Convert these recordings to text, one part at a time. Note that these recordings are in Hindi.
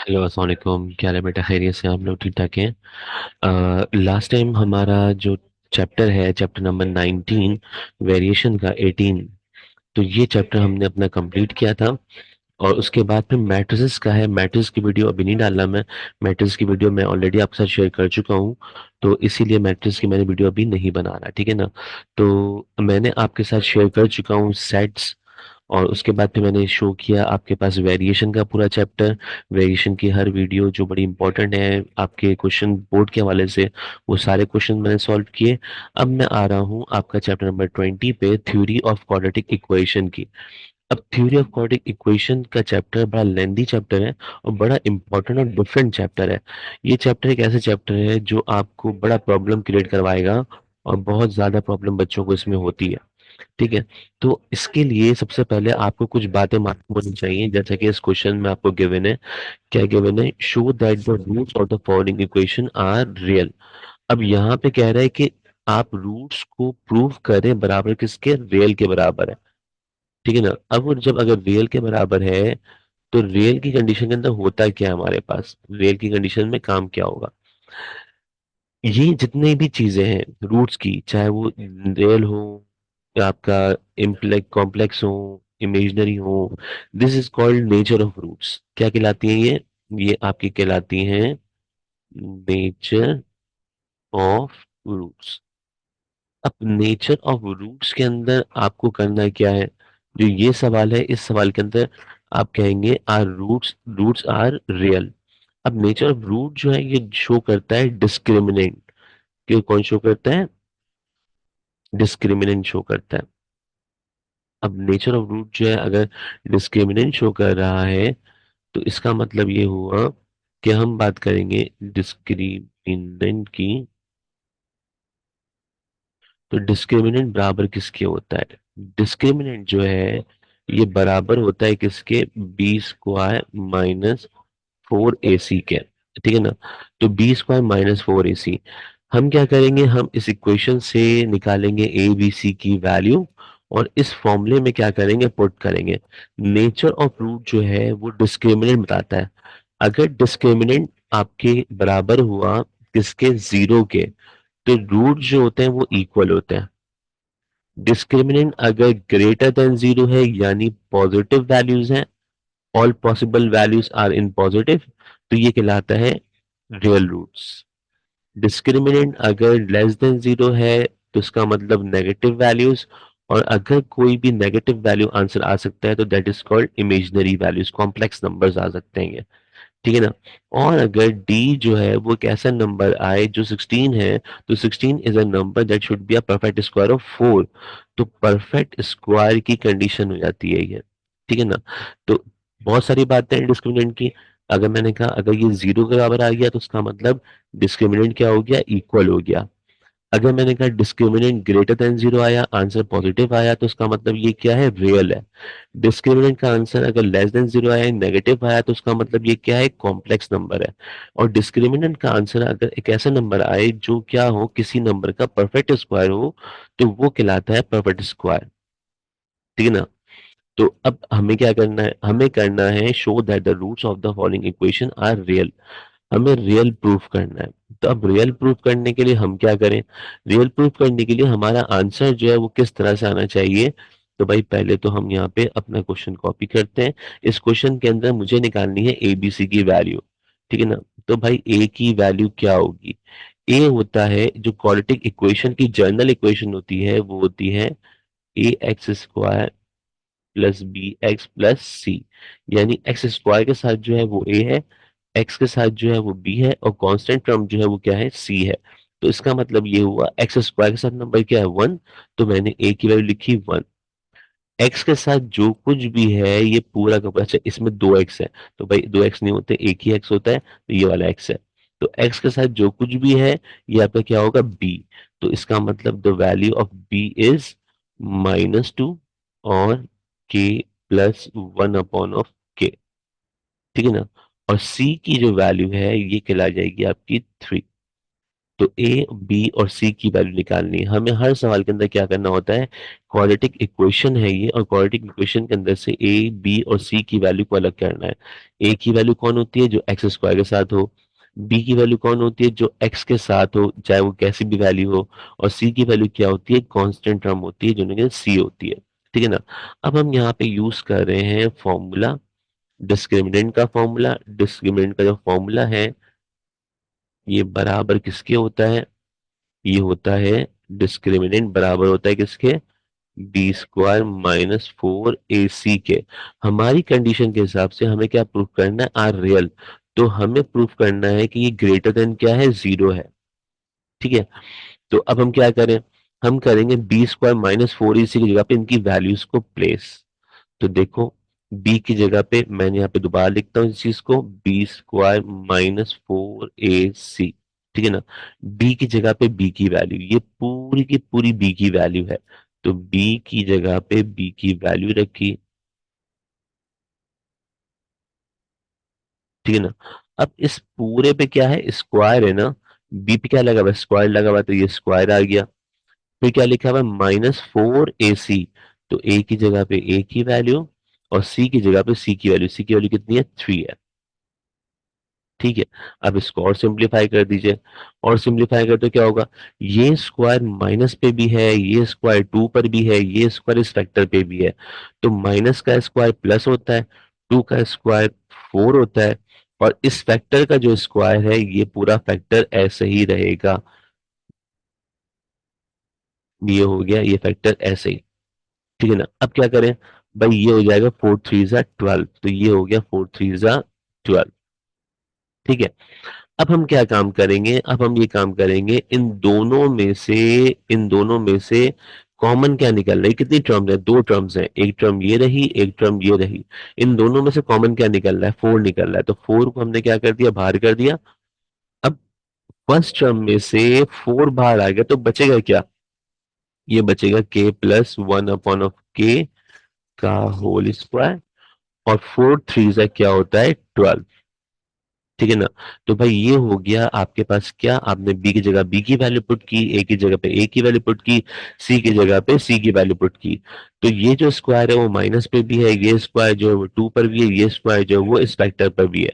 हेलो अस्सलाम वालेकुम। क्या हाल है बेटा? खैरियत से? आप लोग ठीक ठाक हैं? लास्ट टाइम हमारा जो चैप्टर है, चैप्टर नंबर 19, वेरिएशन का 18, तो ये चैप्टर हमने अपना कंप्लीट किया था। और उसके बाद फिर मैट्रिसेस का है। मैट्रिक्स की वीडियो अभी नहीं डालना मैं। मैट्रिक्स की वीडियो मैं ऑलरेडी आपके साथ शेयर कर चुका हूँ, तो इसीलिए मैट्रिक्स की मैंने वीडियो अभी नहीं बना रहा, ठीक है ना। तो मैंने आपके साथ शेयर कर चुका हूँ सेट्स, और उसके बाद फिर मैंने शो किया आपके पास वेरिएशन का पूरा चैप्टर। वेरिएशन की हर वीडियो जो बड़ी इंपॉर्टेंट है आपके क्वेश्चन बोर्ड के हवाले से, वो सारे क्वेश्चन मैंने सॉल्व किए। अब मैं आ रहा हूँ आपका चैप्टर नंबर 20 पे, थ्योरी ऑफ क्वाड्रेटिक इक्वेशन की। अब थ्योरी ऑफ क्वाड्रेटिक इक्वेशन का चैप्टर बड़ा लेंदी चैप्टर है, और बड़ा इंपॉर्टेंट और डिफरेंट चैप्टर है। ये चैप्टर एक ऐसे चैप्टर है जो आपको बड़ा प्रॉब्लम क्रिएट करवाएगा, और बहुत ज्यादा प्रॉब्लम बच्चों को इसमें होती है, ठीक है। तो इसके लिए सबसे पहले आपको कुछ बातें मालूम होनी चाहिए, जैसा कि इस क्वेश्चन में आपको गिवन है। क्या गिवन है? Show that the roots of the following equation are real. अब यहाँ पे कह रहा है कि आप रूट्स को प्रूव करें बराबर किसके? रियल के बराबर है, ठीक है ना। अब वो जब अगर रियल के बराबर है, तो रियल की कंडीशन के अंदर होता क्या है? हमारे पास रियल की कंडीशन में काम क्या होगा? ये जितने भी चीजें हैं रूट्स की, चाहे वो रियल हो या आपका इम्प्लेक्स कॉम्प्लेक्स हो, इमेजिनरी हो, this is called nature of roots. क्या कहलाती हैं ये आपकी कहलाती हैं नेचर ऑफ रूट्स। अब नेचर ऑफ रूट्स के अंदर आपको करना क्या है? जो ये सवाल है, इस सवाल के अंदर आप कहेंगे are roots roots are real. अब नेचर ऑफ रूट जो है ये शो करता है डिस्क्रिमिनेंट। कि कौन शो करता है? डिस्क्रिमिनेंट शो करता है। अब नेचर ऑफ रूट जो है अगर डिस्क्रिमिनेंट शो कर रहा है, तो इसका मतलब ये हुआ कि हम बात करेंगे डिस्क्रिमिनेंट की। तो डिस्क्रिमिनेंट बराबर किसके होता है? डिस्क्रिमिनेंट जो है ये बराबर होता है किसके? बी स्क्वायर माइनस 4ac के, ठीक है ना। तो बी स्क्वायर माइनस 4ac, हम क्या करेंगे? हम इस इक्वेशन से निकालेंगे ए बी सी की वैल्यू, और इस फॉर्मूले में क्या करेंगे? पुट करेंगे। नेचर ऑफ रूट जो है वो डिस्क्रिमिनेंट बताता है। अगर डिस्क्रिमिनेंट आपके बराबर हुआ किसके? जीरो के, तो रूट जो होते हैं वो इक्वल होते हैं। डिस्क्रिमिनेंट अगर ग्रेटर देन जीरो है, यानी पॉजिटिव वैल्यूज हैं, all possible values are in positive, तो ये कहलाता है रियल रूट्स। डिस्क्रिमिनेंट अगर लेस देन जीरो है, तो इसका मतलब नेगेटिव वैल्यूज, और अगर कोई भी नेगेटिव वैल्यू आंसर आ सकता है तो that is called imaginary values, complex numbers आ सकते हैं ये, ठीक है ना। और अगर डी जो है वो एक ऐसा नंबर आए जो 16 है, तो 16 is a number that should be a perfect square of 4। तो परफेक्ट स्क्वायर की कंडीशन हो जाती है ये, ठीक है ना। तो बहुत सारी बातें हैं डिस्क्रिमिनेंट की। अगर मैंने कहा अगर ये जीरो के बराबर आ गया, तो उसका मतलब डिस्क्रिमिनेंट क्या हो गया? इक्वल हो गया। अगर मैंने कहा डिस्क्रिमिनेंट ग्रेटर देन जीरो आया, आंसर पॉजिटिव आया, तो उसका मतलब ये क्या है? रियल है। डिस्क्रिमिनेंट का आंसर अगर लेस देन जीरो आया, नेगेटिव आया, तो उसका मतलब ये क्या है? कॉम्प्लेक्स नंबर है। और डिस्क्रिमिनेंट का आंसर अगर एक ऐसा नंबर आए जो क्या हो? किसी नंबर का परफेक्ट स्क्वायर हो, तो वो कहलाता है परफेक्ट स्क्वायर, ठीक है ना। तो अब हमें क्या करना है? हमें करना है show that the roots of the following equation are real. हमें रियल प्रूफ करना है। तो अब रियल प्रूफ करने के लिए हम क्या करें? रियल प्रूफ करने के लिए हमारा आंसर जो है वो किस तरह से आना चाहिए? तो भाई पहले तो हम यहाँ पे अपना क्वेश्चन कॉपी करते हैं। इस क्वेश्चन के अंदर मुझे निकालनी है एबीसी की वैल्यू, ठीक है ना। तो भाई ए की वैल्यू क्या होगी? ए होता है जो क्वाड्रेटिक इक्वेशन की जनरल इक्वेशन होती है, वो होती है a x square plus b x plus c. यानी एक्स स्क्वायर के साथ जो है वो ए है, एक्स के साथ जो है वो बी है, और कांस्टेंट टर्म जो है वो क्या है? सी है। तो इसका मतलब ये हुआ एक्स स्क्वायर के साथ नंबर क्या है? 1। तो मैंने ए की वैल्यू लिखी 1। एक्स के साथ जो कुछ भी है ये पूरा का पूरा, अच्छा इसमें दो एक्स है, तो भाई दो एक्स नहीं होते, एक ही एक्स होता है, तो ये वाला एक्स है। तो एक्स के साथ जो कुछ भी है ये आपका क्या होगा? बी। तो इसका मतलब the value of B is -2 और के प्लस 1 अपॉन ऑफ के, ठीक है ना। और सी की जो वैल्यू है ये कहला जाएगी आपकी 3। तो ए बी और सी की वैल्यू निकालनी है हमें। हर सवाल के अंदर क्या करना होता है, क्वाड्रेटिक इक्वेशन है ये, और क्वाड्रेटिक इक्वेशन के अंदर से ए बी और सी की वैल्यू को अलग करना है। ए की वैल्यू कौन होती है, जो एक्स स्क्वायर के साथ हो। बी की वैल्यू कौन होती है, जो एक्स के साथ हो, चाहे वो कैसी भी वैल्यू हो। और सी की वैल्यू क्या होती है, कांस्टेंट टर्म होती है, जो सी होती है। ठीक है ना। अब हम यहाँ पे यूज कर रहे हैं फॉर्मूला, डिस्क्रिमिनेंट का फॉर्मूला। डिस्क्रिमिनेंट का जो फॉर्मूला है ये बराबर किसके होता है, ये होता है, डिस्क्रिमिनेंट बराबर होता है किसके, बी स्क्वायर माइनस 4ac के। हमारी कंडीशन के हिसाब से हमें क्या प्रूफ करना है, आर रियल। तो हमें प्रूफ करना है कि ये ग्रेटर देन क्या है, जीरो है। ठीक है। तो अब हम क्या करें, हम करेंगे बी स्क्वायर माइनस 4ac की जगह पे इनकी वैल्यूज को प्लेस। तो देखो, b की जगह पे मैंने यहाँ पे दोबारा लिखता हूँ इस चीज को, बी स्क्वायर -4ac। ठीक है ना। b की जगह पे b की वैल्यू, ये पूरी की पूरी b की वैल्यू है। तो b की जगह पे b की वैल्यू रखी। ठीक है ना। अब इस पूरे पे क्या है, स्क्वायर है ना, b पे क्या लगा हुआ है, स्क्वायर लगा हुआ है, तो ये स्क्वायर आ गया। फिर क्या लिखा हुआ है, -4ac। तो a की जगह पे a की वैल्यू, और c की जगह पे c की वैल्यू कितनी है, 3 है। ठीक है। अब इसको और सिंप्लीफाई कर दीजिए। और सिंप्लीफाई कर तो क्या होगा, ये स्क्वायर माइनस पे भी है, ये स्क्वायर टू पर भी है, ये स्क्वायर इस फैक्टर पे भी है। तो माइनस का स्क्वायर प्लस होता है, टू का स्क्वायर 4 होता है, और इस फैक्टर का जो स्क्वायर है ये पूरा फैक्टर ऐसे ही रहेगा। ये हो गया ये फैक्टर ऐसे ही। ठीक है ना। अब क्या करें, भाई ये हो जाएगा 4 3 ज़ा 12, तो ये हो गया 4 3 ज़ा 12। ठीक है। अब हम क्या काम करेंगे, अब हम ये काम करेंगे, इन दोनों में से कॉमन क्या निकल रहा है, कितनी टर्म्स है, दो टर्म्स है, एक टर्म ये रही, एक टर्म ये रही। इन दोनों में से कॉमन क्या निकल रहा है, 4 निकल रहा है, तो 4 को हमने क्या कर दिया, बाहर कर दिया। अब फर्स्ट टर्म में से 4 बाहर आ गया तो बचेगा क्या, ये बचेगा k+1/के का होल स्क्वायर। और 4 3 ज़ा क्या होता है, 12। ठीक है ना। तो भाई ये हो गया आपके पास, क्या आपने बी की जगह बी की वैल्यू पुट की, ए की जगह पे ए की वैल्यू पुट की, सी की जगह पे सी की वैल्यू पुट की। तो ये जो स्क्वायर है वो माइनस पे भी है, ये स्क्वायर जो है वो टू पर भी है, ये स्क्वायर जो है वो इस फैक्टर पर भी है।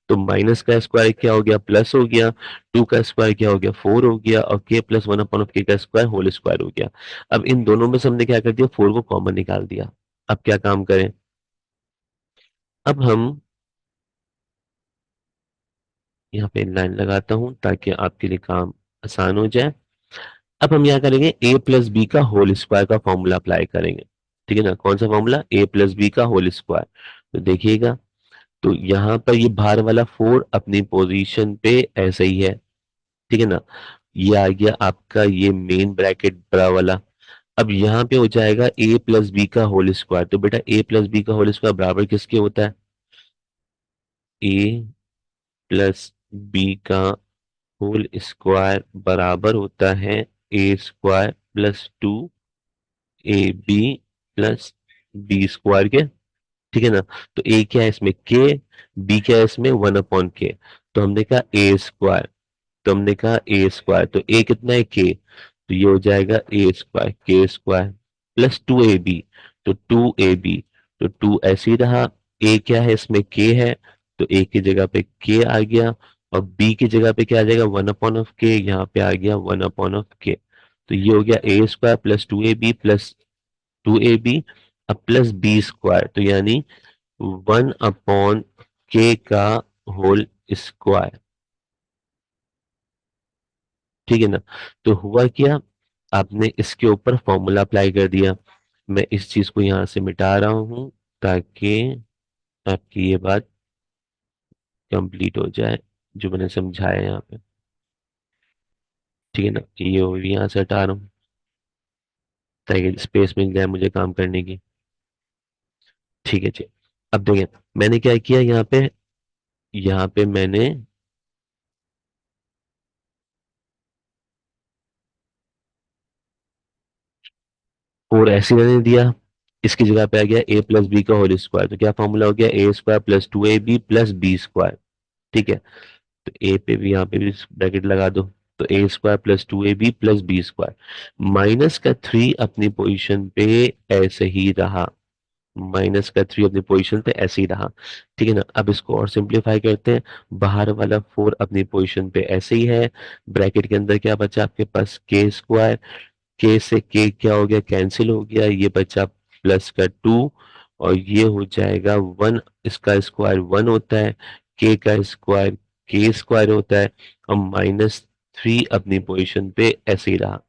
तो माइनस का स्क्वायर क्या हो गया, प्लस हो गया। टू का स्क्वायर क्या हो गया, 4 हो गया, और k+1/के का स्क्वायर होल स्क्वायर हो गया। अब इन दोनों में से हमने क्या कर दिया, 4 को कॉमन निकाल दिया। अब क्या काम करें, अब हम यहाँ पे लाइन लगाता हूं ताकि आपके लिए काम आसान हो जाए। अब हम यहाँ करेंगे a+b का होल स्क्वायर का फॉर्मूला अप्लाई करेंगे। ठीक है ना, कौन सा फॉर्मूला, a+b का होल स्क्वायर। तो देखिएगा, तो यहाँ पर ये बाहर वाला 4 अपनी पोजीशन पे ऐसे ही है। ठीक है ना। ये आ गया आपका ये मेन ब्रैकेट बड़ा वाला। अब यहाँ पे हो जाएगा a+b का होल स्क्वायर। तो बेटा a+b का होल स्क्वायर बराबर किसके होता है, a+b का होल स्क्वायर बराबर होता है a² + 2ab + b² के। ठीक है ना। तो a क्या है इसमें, k, b क्या है इसमें, 1/k। तो हमने कहा a², तो a कितना है, k। तो ये हो जाएगा a² k² + 2ab। तो 2ab, तो 2 ऐसे ही रहा। a क्या है इसमें, k है, तो a की जगह पे k आ गया। और b की जगह पे क्या आ जाएगा, 1/k, यहाँ पे आ गया 1/k। तो ये हो गया a² + 2ab अब +b², तो यानी 1/k का होल स्क्वायर। ठीक है ना। तो हुआ क्या, आपने इसके ऊपर फॉर्मूला अप्लाई कर दिया। मैं इस चीज को यहां से मिटा रहा हूं ताकि आपकी ये बात कंप्लीट हो जाए, जो मैंने समझाया यहाँ पे। ठीक है ना, ये वो भी यहाँ से हटा रहा हूँ ताकि स्पेस मिल जाए मुझे काम करने की। ठीक है जी। अब देखिए मैंने क्या किया यहाँ पे मैंने, और ऐसे रहने दिया। इसकी जगह पे आ गया a+b का होल स्क्वायर। तो क्या फॉर्मूला हो गया, a² + 2ab + b²। ठीक है। तो ए पे भी यहाँ पे भी ब्रैकेट लगा दो। तो a square plus 2ab plus b square, minus का 3 अपनी पोजीशन पे ऐसे ही रहा, माइनस का 3 अपनी पोजीशन पे ऐसे ही रहा। ठीक है ना, अब इसको और सिंप्लीफाई करते हैं। बाहर वाला 4 अपनी पोजीशन पे ऐसे ही है। ब्रैकेट के अंदर क्या बचा आपके पास, के स्क्वायर, के से के क्या हो गया, कैंसिल हो गया, ये बचा प्लस का 2, और ये हो जाएगा 1, इसका स्क्वायर 1 होता है, के का स्क्वायर के स्क्वायर होता है, और -3 अपनी पोजीशन पे ऐसे ही रहा।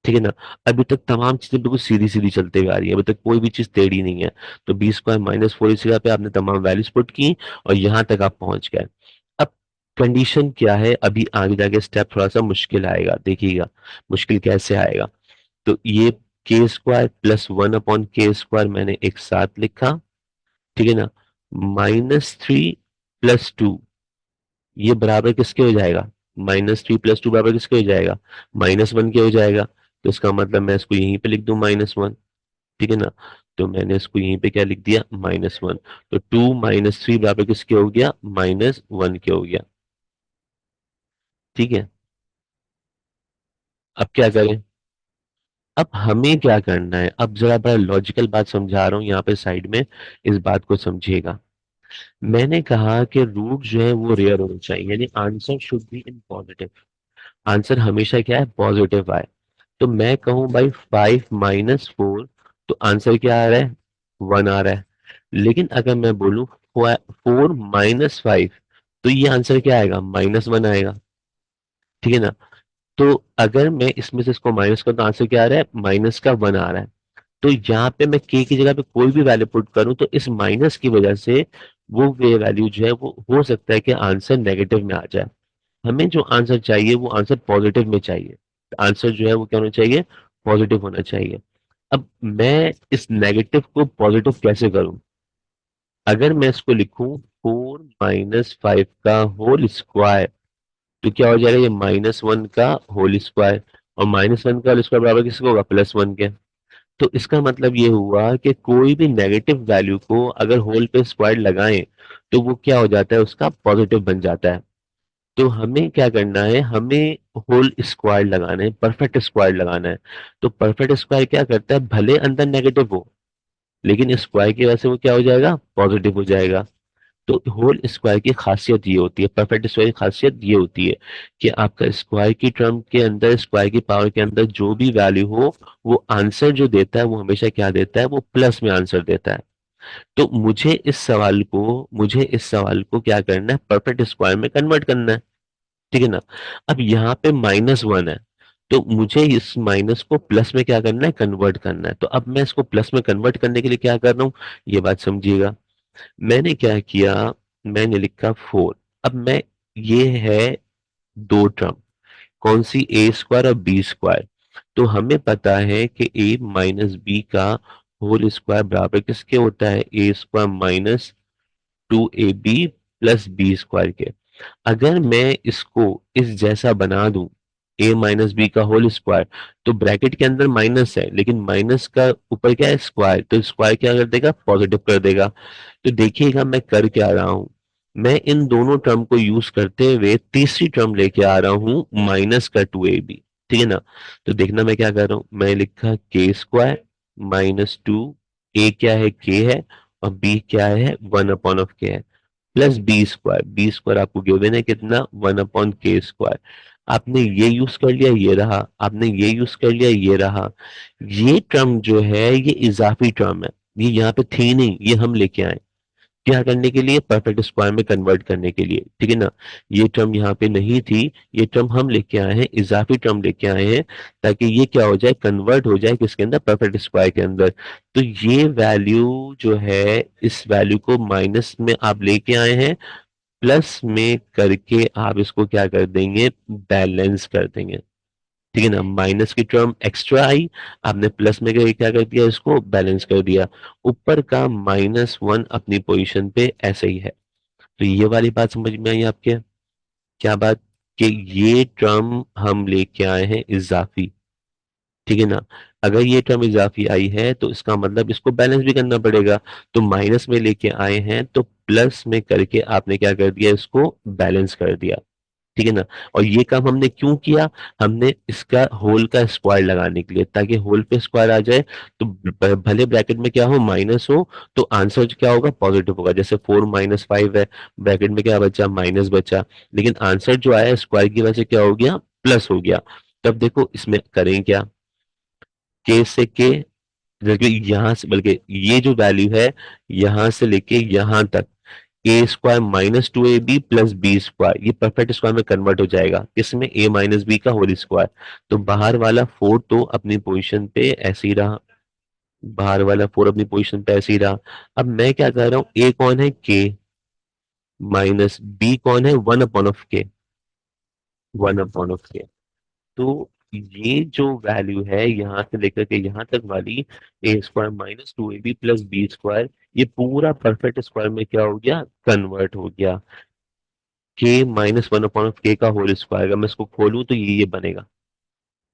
ठीक है ना, अभी तक तमाम चीजें बिल्कुल सीधी सीधी चलते हुए आ रही है, अभी तक कोई भी चीज टेढ़ी नहीं है। तो बी स्क्वायर -4 इस जगह पे आपने तमाम वैल्यूज पुट की और यहां तक आप पहुंच गए। अब कंडीशन क्या है, अभी आगे जाके स्टेप थोड़ा सा मुश्किल आएगा, देखिएगा मुश्किल कैसे आएगा। तो ये के स्क्वायर प्लस 1/k स्क्वायर मैंने एक साथ लिखा, ठीक है ना, -3 प्लस 2, ये बराबर किसके हो जाएगा, -3 प्लस 2 बराबर किसके हो जाएगा, -1 के हो जाएगा। तो इसका मतलब मैं इसको यहीं पे लिख दूं -1, ठीक है ना। तो मैंने इसको यहीं पे क्या लिख दिया, -1। तो 2 - 3 बराबर किसके हो गया, -1 के हो गया। ठीक है, अब क्या करें, अब हमें क्या करना है, अब जरा बड़ा लॉजिकल बात समझा रहा हूं यहाँ पे साइड में, इस बात को समझिएगा। मैंने कहा कि रूट जो है वो रियल होना चाहिए, यानी answer should be in positive, answer हमेशा क्या है, पॉजिटिव आए। तो मैं कहूं भाई 5 - 4, तो आंसर क्या आ रहा है, 1 आ रहा है। लेकिन अगर मैं बोलूं 4 - 5, तो ये आंसर क्या आएगा, -1 आएगा। ठीक है ना, तो अगर मैं इसमें से इसको माइनस करूं तो आंसर क्या आ रहा है, -1 आ रहा है। तो यहाँ पे मैं के की जगह पे कोई भी वैल्यू पुट करूं तो इस माइनस की वजह से वो वे वैल्यू जो है वो हो सकता है कि आंसर नेगेटिव में आ जाए। हमें जो आंसर चाहिए वो आंसर पॉजिटिव में चाहिए, आंसर जो है वो क्या होना चाहिए, पॉजिटिव होना चाहिए। अब मैं इस नेगेटिव को पॉजिटिव कैसे करूं, अगर मैं इसको लिखूं 4 - 5 का होल स्क्वायर, तो क्या हो जाएगा, ये -1 का होल स्क्वायर, और -1 का होल स्क्वायर बराबर किसका होगा, +1 के। तो इसका मतलब ये हुआ कि कोई भी नेगेटिव वैल्यू को अगर होल पे स्क्वायर लगाएं तो वो क्या हो जाता है, उसका पॉजिटिव बन जाता है। तो हमें क्या करना है, हमें होल स्क्वायर लगाना है, परफेक्ट स्क्वायर लगाना है। तो परफेक्ट स्क्वायर क्या करता है, भले अंदर नेगेटिव हो लेकिन स्क्वायर की वजह से वो क्या हो जाएगा, पॉजिटिव हो जाएगा। तो होल स्क्वायर की खासियत ये होती है, परफेक्ट स्क्वायर की खासियत ये होती है कि आपका स्क्वायर की टर्म के अंदर, स्क्वायर की पावर के अंदर जो भी वैल्यू हो, वो आंसर जो देता है वो हमेशा क्या देता है, वो प्लस में आंसर देता है। तो मुझे इस सवाल को क्या करना है, परफेक्ट स्क्वायर में कन्वर्ट करना है। ठीक है ना, अब यहाँ पे -1 है, तो मुझे इस माइनस को प्लस में क्या करना है, कन्वर्ट करना है। तो अब मैं इसको प्लस में कन्वर्ट करने के लिए क्या कर रहा हूँ, ये बात समझिएगा। मैंने क्या किया, मैंने लिखा 4। अब मैं, ये है दो टर्म, कौन सी, ए स्क्वायर और बी स्क्वायर। तो हमें पता है कि a - b का होल स्क्वायर बराबर किसके होता है, a square -2ab plus b square के। अगर मैं इसको इस जैसा बना दूं, a - b का होल स्क्वायर, तो ब्रैकेट के अंदर माइनस है लेकिन माइनस का ऊपर क्या है, स्क्वायर, तो स्क्वायर क्या कर देगा, पॉजिटिव कर देगा। तो देखिएगा मैं कर क्या रहा हूं, मैं इन दोनों टर्म को यूज करते हुए तीसरी टर्म लेके आ रहा हूं, -2ab। ठीक है ना, तो देखना मैं क्या कर रहा हूं, मैं लिखा के स्क्वायर -2, ए क्या है, के है, और बी क्या है, 1/के है, प्लस बी स्क्वायर आपको गिवन है कितना, 1/k स्क्वायर। आपने ये यूज कर लिया, ये रहा, आपने ये यूज कर लिया, ये रहा। ये टर्म जो है ये इजाफी टर्म है, ये यहाँ पे थी नहीं, ये हम लेके आए क्या करने के लिए, परफेक्ट स्क्वायर में कन्वर्ट करने के लिए। ठीक है ना, ये टर्म यहाँ पे नहीं थी, ये टर्म हम लेके आए हैं, इजाफी टर्म लेके आए हैं, ताकि ये क्या हो जाए, कन्वर्ट हो जाए किसके अंदर, परफेक्ट स्क्वायर के अंदर। तो ये वैल्यू जो है, इस वैल्यू को माइनस में आप लेके आए हैं, प्लस में करके आप इसको क्या कर देंगे, बैलेंस कर देंगे। ठीक है ना, माइनस की टर्म एक्स्ट्रा आई, आपने प्लस में करके क्या कर दिया, इसको बैलेंस कर दिया। ऊपर का -1 अपनी पोजीशन पे ऐसे ही है। तो ये वाली बात समझ में आई आपके, क्या बात, कि ये टर्म हम लेके आए हैं इजाफी। ठीक है ना, अगर ये टर्म इजाफी आई है तो इसका मतलब इसको बैलेंस भी करना पड़ेगा। तो माइनस में लेके आए हैं तो प्लस में करके आपने क्या कर दिया, इसको बैलेंस कर दिया। ठीक है ना। और ये काम हमने क्यों किया, हमने इसका होल का स्क्वायर लगाने के लिए, ताकि होल पे स्क्वायर आ जाए, तो भले ब्रैकेट में क्या हो माइनस हो, तो आंसर क्या होगा पॉजिटिव होगा। जैसे 4 - 5 है, ब्रैकेट में क्या बचा माइनस बचा, लेकिन आंसर जो आया स्क्वायर की वजह से क्या हो गया प्लस हो गया। तब देखो इसमें करें क्या, के से के, बल्कि यहां से, बल्कि ये जो वैल्यू है यहां से लेके यहां तक, a² - 2ab + b², ये परफेक्ट स्क्वायर में कन्वर्ट हो जाएगा, इसमें a - b का होल स्क्वायर। तो बाहर वाला 4 तो अपनी पोजीशन पे ऐसे ही रहा, बाहर वाला 4 अपनी पोजीशन पे ऐसे ही रहा। अब मैं क्या कर रहा हूँ, a कौन है k, माइनस b कौन है 1/के, 1/के। तो ये जो वैल्यू है यहां से लेकर के यहां तक वाली, a² - 2ab + b², ये पूरा परफेक्ट स्क्वायर में क्या हो गया कन्वर्ट हो गया। k - 1/k का होल स्क्वायर, अगर मैं इसको खोलूं तो ये बनेगा।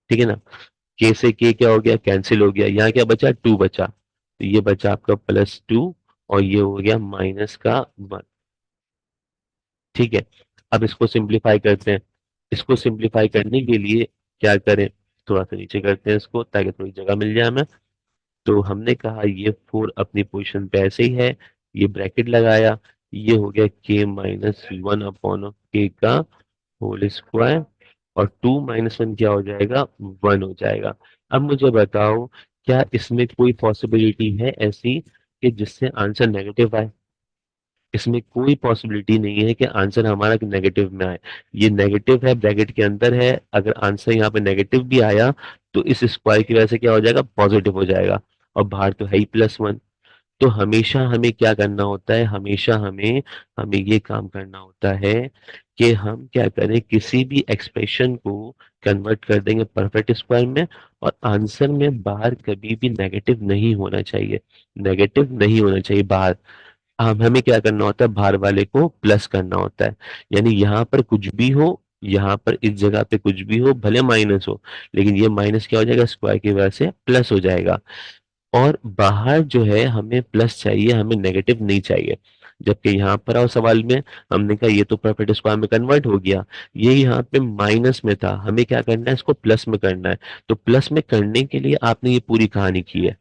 ठीक है ना। k से k क्या हो गया कैंसिल हो गया, यहाँ क्या बचा 2 बचा, तो ये बचा आपका +2, और ये हो गया -1। ठीक है। अब इसको सिंप्लीफाई करते हैं, इसको सिंप्लीफाई करने के लिए क्या करें, थोड़ा सा नीचे करते हैं इसको ताकि थोड़ी जगह मिल जाए हमें। तो हमने कहा ये 4 अपनी पोजीशन पे ऐसे ही है, ये ब्रैकेट लगाया, ये हो गया k - 1/k का होल स्क्वायर, और 2 - 1 क्या हो जाएगा 1 हो जाएगा। अब मुझे बताओ, क्या इसमें कोई पॉसिबिलिटी है ऐसी कि जिससे आंसर नेगेटिव आए, इसमें कोई पॉसिबिलिटी नहीं है कि आंसर हमारा नेगेटिव में आए। ये नेगेटिव है, ब्रैकेट के अंदर है, अगर आंसर यहाँ पे नेगेटिव भी आया तो इस स्क्वायर की वजह से क्या हो जाएगा पॉजिटिव हो जाएगा, और बाहर तो है ही +1। तो हमेशा हमें क्या करना होता है, हमेशा हमें हमें ये काम करना होता है कि हम क्या करें, किसी भी एक्सप्रेशन को कन्वर्ट कर देंगे परफेक्ट स्क्वायर में, और आंसर में बाहर कभी भी नेगेटिव नहीं होना चाहिए, नेगेटिव नहीं होना चाहिए बाहर। हमें क्या करना होता है, बाहर वाले को प्लस करना होता है। यानी यहाँ पर कुछ भी हो, यहाँ पर इस जगह पे कुछ भी हो, भले माइनस हो, लेकिन ये माइनस क्या हो जाएगा स्क्वायर की वजह से प्लस हो जाएगा। और बाहर जो है हमें प्लस चाहिए, हमें नेगेटिव नहीं चाहिए। जबकि यहाँ पर आओ सवाल में, हमने कहा ये तो परफेक्ट स्क्वायर में कन्वर्ट हो गया, ये यहाँ पे माइनस में था, हमें क्या करना है इसको प्लस में करना है। तो प्लस में करने के लिए आपने ये पूरी कहानी की है,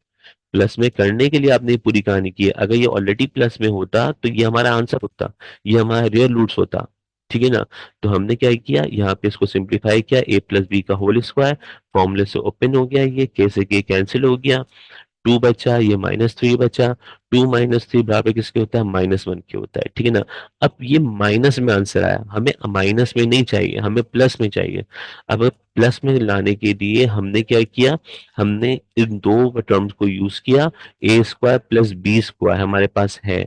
प्लस में करने के लिए आपने ये पूरी कहानी की है। अगर ये ऑलरेडी प्लस में होता तो ये हमारा आंसर होता, ये हमारा रियल रूट्स होता। ठीक है ना। तो हमने क्या किया, यहाँ पे इसको सिंप्लीफाई किया, a + b का होल स्क्वायर, फॉर्मूले से ओपन हो गया, ये k से k कैंसिल हो गया, 2 बचा, ये -3 बचा। 2 - 3 बराबर किसके होता है -1 के होता है। ठीक है ना। अब ये माइनस में आंसर आया, हमें माइनस में नहीं चाहिए, हमें प्लस में चाहिए। अब प्लस में लाने के लिए हमने क्या किया, हमने इन दो टर्म्स को यूज किया, a² + b² हमारे पास है,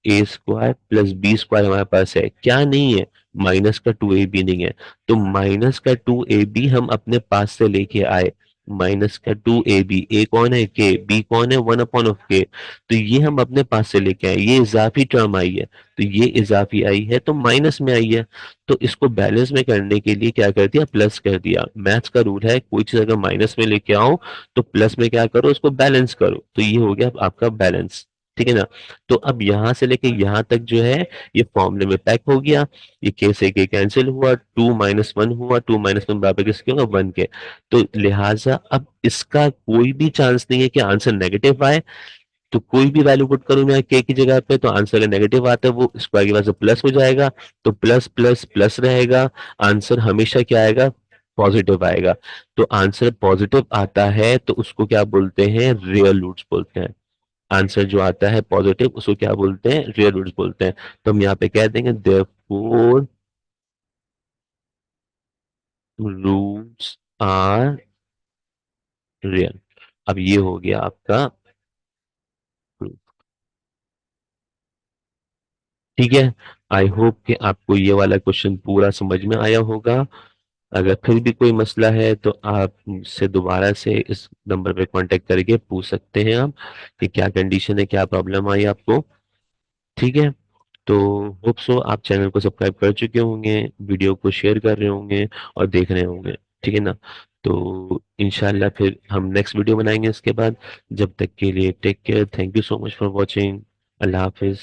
a² + b² हमारे पास है, क्या नहीं है माइनस का 2ab नहीं है। तो माइनस का 2ab हम अपने पास से लेके आए, माइनस का 2ab, ए कौन है के, बी कौन है 1/के, तो ये हम अपने पास से लेके आए, ये इजाफी टर्म आई है, तो ये इजाफी आई है तो माइनस में आई है। तो इसको बैलेंस में करने के लिए क्या कर दिया प्लस कर दिया। मैथ्स का रूल है, कोई चीज अगर माइनस में लेके आओ तो प्लस में क्या करो उसको बैलेंस करो, तो ये हो गया आपका बैलेंस। ठीक है ना। तो अब यहां से लेके यहां तक जो है ये फॉर्मूले में पैक हो गया, ये के से के कैंसिल हुआ, 2 - 1 हुआ, 2 - 1 बराबर किसके होगा 1 के। तो लिहाजा अब इसका कोई भी चांस नहीं है कि आंसर नेगेटिव आए। तो कोई भी वैल्यू पुट करूं मैं के की जगह पे, तो आंसर अगर नेगेटिव आता है वो स्क्वायर की वजह से प्लस हो जाएगा, तो प्लस प्लस प्लस रहेगा, आंसर हमेशा क्या आएगा पॉजिटिव आएगा। तो आंसर पॉजिटिव आता है तो उसको क्या बोलते हैं रियल रूट्स बोलते हैं। आंसर जो आता है पॉजिटिव उसको क्या बोलते हैं रियल रूट्स बोलते हैं। तो हम यहाँ पे कह देंगे देयरफॉर रूट्स आर रियल। अब ये हो गया आपका proof। ठीक है। आई होप कि आपको ये वाला क्वेश्चन पूरा समझ में आया होगा। अगर फिर भी कोई मसला है तो आप मुझसे दोबारा से इस नंबर पे कांटेक्ट करके पूछ सकते हैं आप कि क्या कंडीशन है, क्या प्रॉब्लम आई आपको। ठीक है। तो होप सो आप चैनल को सब्सक्राइब कर चुके होंगे, वीडियो को शेयर कर रहे होंगे और देख रहे होंगे। ठीक है ना। तो इंशाल्लाह फिर हम नेक्स्ट वीडियो बनाएंगे इसके बाद। जब तक के लिए take care, thank you so much for watching. Allah Hafiz.